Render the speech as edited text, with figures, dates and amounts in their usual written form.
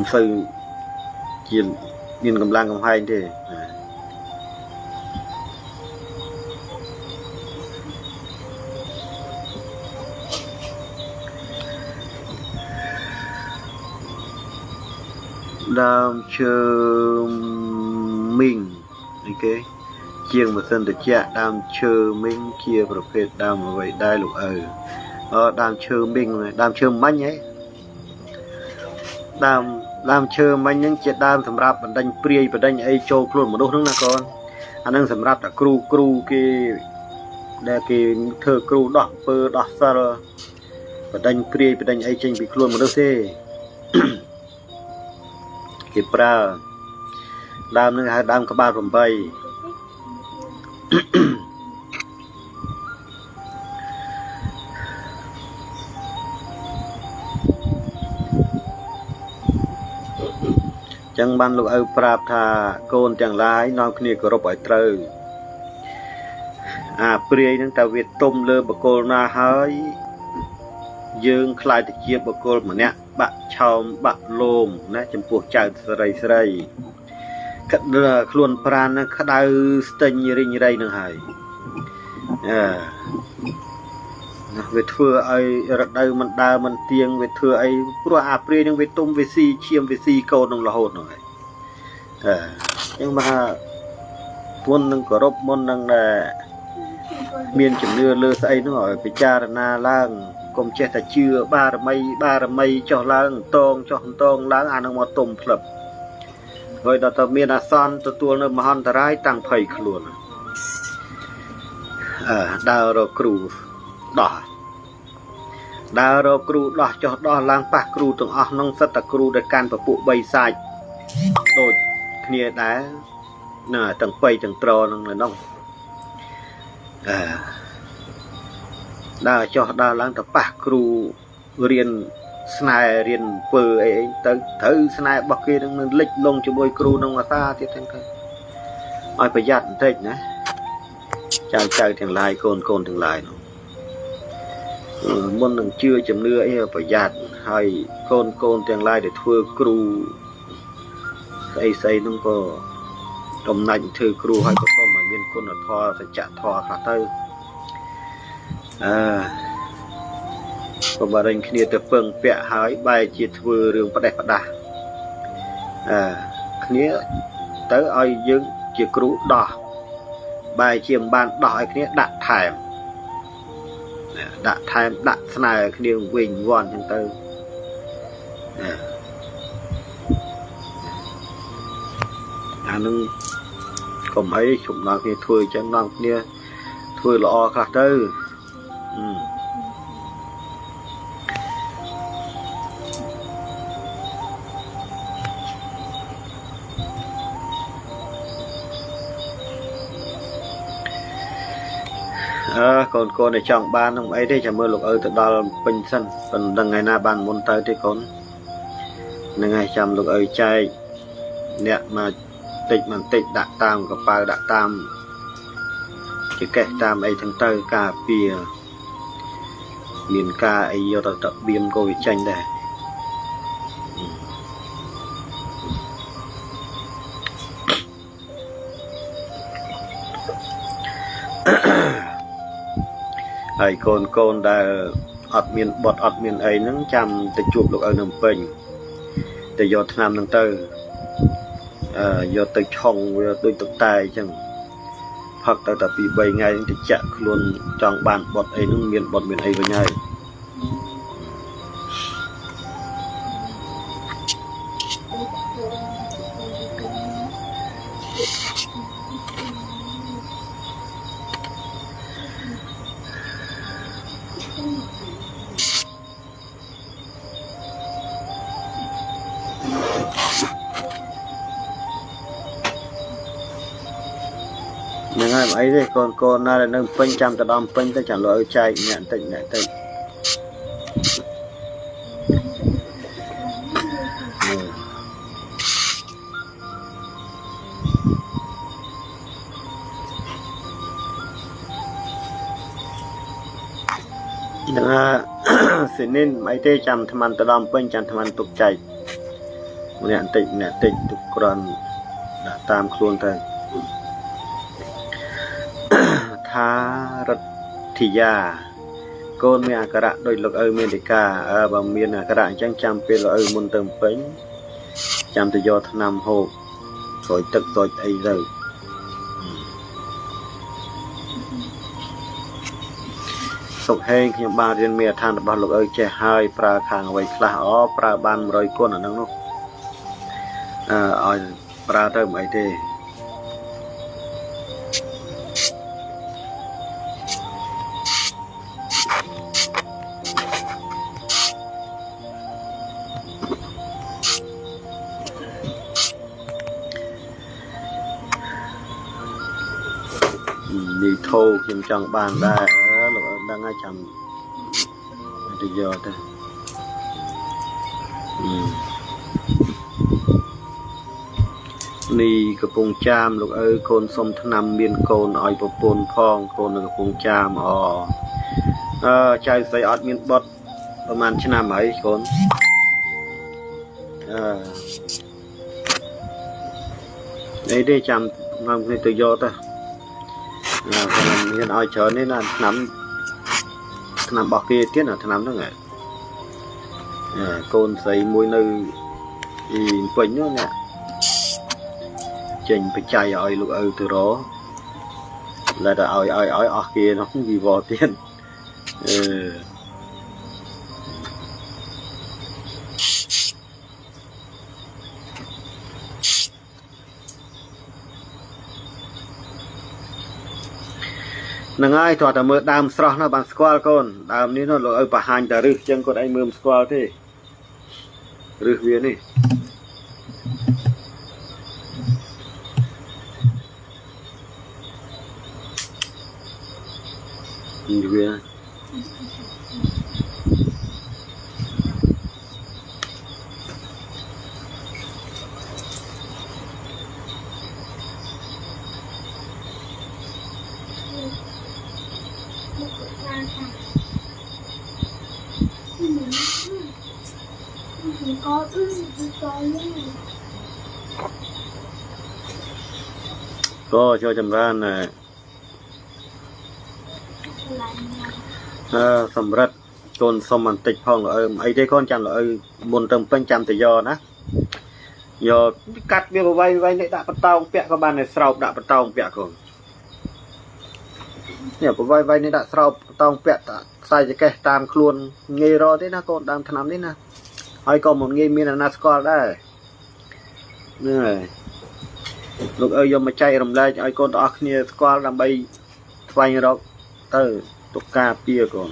sư chiên miền cầm lang cầm hai thế đam chơi mình ok chiêng một thân được chạ đam chơi mình kiaประเภท đam vậy đai lục đam chơi mình này đam chơi manh ấy đam chơi manh những chuyện đam sầm rạp đánh priê đánh ấy châu luôn một đôi nước na con anh đang sầm rạp là kru cái cái thơ kru đỏ pơ đỏ sờ đánh priê đánh ấy trên bị luôn một đôi xe cái pra đamนึงให้ดามกระบาดผมไปจังบันลูกเอาปราบทาโกนจังร้ายนอนគ្នាគោរពឲ្យត្រូវព្រាយនឹងតាវាទុំលើបកគលណាហើយយើងខ្លាចទៅជាបកគលម្នាក់បាក់ឆោមបាក់លោមណាចំពោះចៅស្រីខ្លួនប្រាននឹងក្តៅស្ទិញរិញរៃនឹងហើយវាធ្វើឲ្យរដូវមិនដើរមិនទៀងវាធ្វើអីព្រោះព្រាយនឹងវាទុំវាស៊ីឈាមវាស៊ីកូននឹងរហូតហ្នឹងហើយអញ្ចឹងមកមុននឹងគោរពមុននឹងមានជំនឿលើស្អីនោះឲ្យពិចារណាឡើងកុំចេះតែជឿបារមីចុះឡើងតងឡើងអានឹងមកទុំផ្លឹបហើយដល់តែមានអាសន្នទទួលនៅមហន្តរាយតាំងភ័យខ្លួនដើររកគ្រូដោះចុះដោះឡើងប៉ះគ្រូទាំងអស់ក្នុងសិតតែគ្រូដែលកាន់ពពួក3សាច់ដូចគ្នាដែរណាទាំងបៃទាំងត្រនឹងនៅនោះដើរចុះដើរឡើងទៅប៉ះគ្រូរៀនស្នេហ៍រៀនពើអីទៅត្រូវស្នេហ៍របស់គេនឹងលិចលងជាមួយគ្រូក្នុងអាសាទៀតទាំងទៅឲ្យប្រយ័ត្នបន្តិចណាចៅទាំងឡាយកូនទាំងឡាយនោះមុននឹងជឿជំនឿអីប្រយ័ត្នហើយកូនទាំងឡាយដែលធ្វើគ្រូស្អីនោះក៏តំណាច់ធ្វើគ្រូហើយក៏សូមឲ្យមានគុណធម៌សច្ចធម៌ខ្លះទៅក៏បារញ់គ្នាទៅពឹងពាក់ហើយបែរជាធ្វើរឿងផ្ដេសផ្ដាស់គ្នាទៅឲ្យយើងជាគ្រូដោះបែរជាមិនបានដោះឲ្យគ្នាដាក់ថែមដាក់ស្នើគ្នាវិញវាន់អញ្ចឹងទៅអានឹងកុំអីជុំដល់គ្នាធ្វើអញ្ចឹងដល់គ្នាធ្វើល្អខ្លះទៅកូនដែលចង់បាននឹងអីទេចាំមើលលោកឪទៅដល់ពេញសិនប៉ុន្តែថ្ងៃណាបានមុនទៅទេកូនហ្នឹងហើយចាំលោកឪចែកអ្នកមកតិចដាក់តាមកប៉ៅដាក់តាមជាកេះតាមអីទាំងទៅការពារមានការអីយកទៅបៀមក៏វាចាញ់ដែរហើយកូនដែលអត់មានបត់អត់មានអីហ្នឹងចាំទៅជួបលោកឪនៅពេញទៅយកឆ្នាំហ្នឹងទៅយកទៅឆុងវាដូចតុកតែអញ្ចឹងផឹកទៅតែ2 3ថ្ងៃទៅចាក់ខ្លួនចង់បានបត់អីហ្នឹងមានបត់មានអីវិញហើយហ្នឹងហើយអីទេកូនណាដែលនៅពេញចាំទៅដល់ពេញទៅចាំលោកឲ្យចែកអ្នកតិចហ្នឹងសិនិនអីទេចាំថ្មទៅដល់ពេញចាំថ្មទុកចែក អ្នកតិចទុកក្រន់ដាក់តាមខ្លួនទៅថារដ្ឋិយាកូនមានអាការៈដោយលោកឪមានដីកាបើមានអាការៈអញ្ចឹងចាំពេលលោកឪមុនទៅពេញចាំទៅយកថ្នាំហូបស្រោចទឹកស្រោចអីទៅសុខហេងខ្ញុំបានរៀនមេដ្ឋានរបស់លោកឪចេះហើយប្រើខាងអ្វីខ្លះប្រើបាន100គុណអាហ្នឹងនោះឲ្យប្រើទៅមិនអីទេនេះធោខ្ញុំចង់បានដែរលោកដឹងហើយចាំទៅយកទៅនេះកំពង់ចាមលោកឪកូនសុំថ្នាំមានកូនឲ្យប្រពន្ធផងកូននៅកំពង់ចាមចៅស្រីអត់មានបត់ប្រហែលឆ្នាំហើយកូននេះទេចាំនាំគ្នាទៅយកទៅមានឲ្យច្រើននេះណាឆ្នាំរបស់គេទៀតណាឆ្នាំហ្នឹងកូនស្រីមួយនៅពេញនោះណាចេញបច្ច័យឲ្យលោកឪទៅរតែទៅឲ្យអស់គេនោះវិវត្តទៀតនឹងហើយតោះតែមើលដើមស្រស់នោះបានស្គាល់កូនដើមនេះនោះលោកឪបង្ហាញតែរឹសចឹងគាត់ឯងមើលមិនស្គាល់ទេរឹសវានេះវាก็ចូលចម្រើនសម្រាប់កូនសុំបន្តិចផងលោកឪអីទេកូនចាំលោកឪមុនទៅពេញចាំទៅយកណាយកកាត់វាបវៃនេះដាក់បតោងពាក់ក៏បានតែស្រោបដាក់បតោងពាក់កូននេះបវៃនេះដាក់ស្រោបបតោងពាក់ខ្សែចង្កេះតាមខ្លួនងាយរកទេណាកូនដើមថ្នាំនេះណាហើយក៏មិនងាយមានអាណាស្គាល់ដែរនេះហើយលោកឪយកមកចែករំលែកឲ្យកូនទាំងអស់គ្នាស្គាល់ដើម្បីស្វែងរកទៅទុកការពារកូន